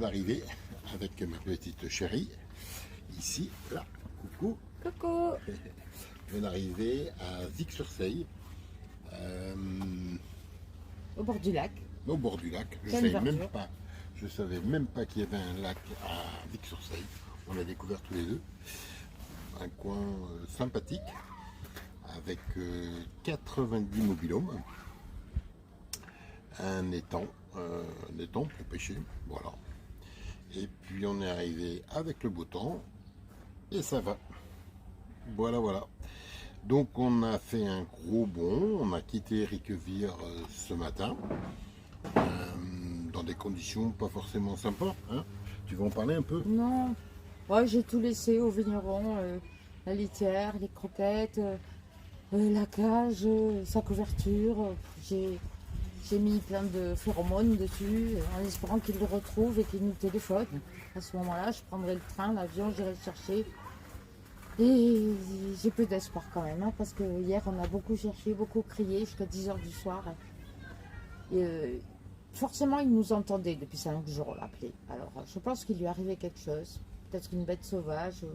viens d'arriver avec ma petite chérie. Ici, là, coucou. Coucou. Je viens d'arriver à Vic-sur-Seille, Au bord du lac. au bord du lac. Je Quelle savais même pas qu'il y avait un lac à Vic-sur-Seille. On l'a découvert tous les deux. Un coin sympathique avec 90 mobilhomes, un étang pour pêcher, voilà. Et puis on est arrivé avec le beau temps et ça va. Voilà. Donc on a fait un gros bond, on a quitté Riquevire ce matin, dans des conditions pas forcément sympas, hein. Tu veux en parler un peu? Non. Ouais, j'ai tout laissé au vigneron. La litière, les croquettes, la cage, sa couverture. J'ai mis plein de phéromones dessus en espérant qu'il le retrouve et qu'il nous téléphone. À ce moment-là, je prendrai le train, l'avion, j'irai le chercher. Et j'ai peu d'espoir quand même, hein, parce que hier on a beaucoup cherché, beaucoup crié jusqu'à 10h du soir. Et, forcément, il nous entendait depuis 5 jours, on l'appelait. Alors, je pense qu'il lui arrivait quelque chose, peut-être une bête sauvage.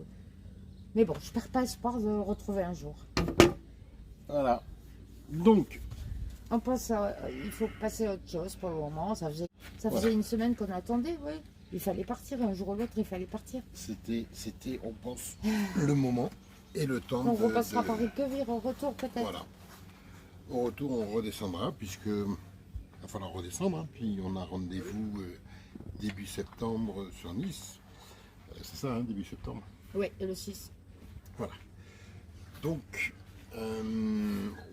Mais bon, je perds pas espoir de le retrouver un jour. Voilà. Donc, Il faut passer à autre chose pour le moment. Ça faisait Voilà. une semaine qu'on attendait, oui. Il fallait partir, un jour ou l'autre, il fallait partir. c'était, on pense, le moment et le temps On repassera par Riquevire au retour peut-être. Voilà. Au retour, on redescendra, puisque il va falloir redescendre, hein. Puis on a rendez-vous début septembre sur Nice. C'est ça, hein, début septembre. Oui, et le 6. Voilà. Donc,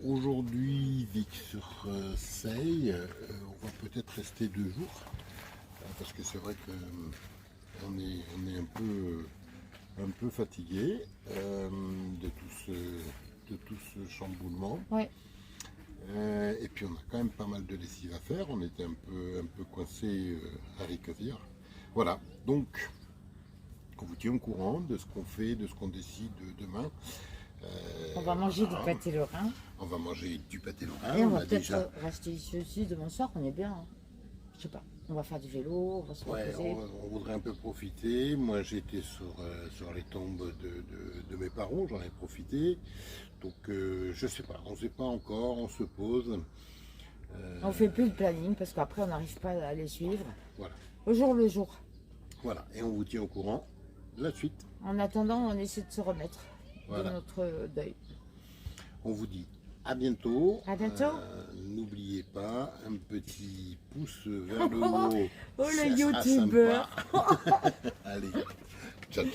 aujourd'hui, Vic-sur-Seille, on va peut-être rester 2 jours, parce que c'est vrai que on est un peu fatigué de tout ce chamboulement. Oui. Et puis on a quand même pas mal de lessive à faire. On était un peu coincé à Riquevire. Voilà. Donc, on vous tient au courant de ce qu'on fait, de ce qu'on décide demain. On va manger du pâté lorrain. On va manger du pâté lorrain. Et on On va a peut-être déjà. rester ici aussi demain soir, on est bien. Hein. Je sais pas. On va faire du vélo, on va se Ouais, reposer. on voudrait un peu profiter. Moi, j'étais sur les tombes de mes parents, j'en ai profité. Donc, je sais pas, on sait pas encore, on se pose. On fait plus le planning parce qu'après on n'arrive pas à les suivre. Voilà, Au jour le jour. voilà. Et on vous tient au courant de la suite. En attendant, on essaie de se remettre Voilà. de notre deuil. On vous dit à bientôt. À bientôt. N'oubliez pas, un petit pouce vers le haut. Oh, ça le sera youtubeur. sympa. Allez, ciao.